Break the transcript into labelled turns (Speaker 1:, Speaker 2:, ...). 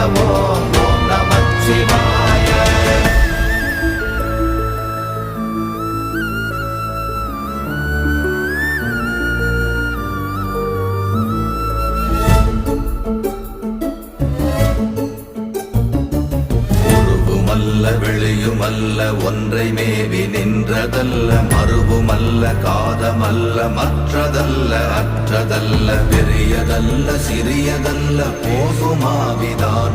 Speaker 1: ஓம் ஓம் நமச்சிவாய. வெளியுமல்ல ஒன்றை மேவி நின்றதல்ல, மறுவுமல்ல காதமல்ல மற்றதல்ல அற்றதல்ல, பெரியதல்ல சிறியதல்ல போகுமாவிதானமல்ல,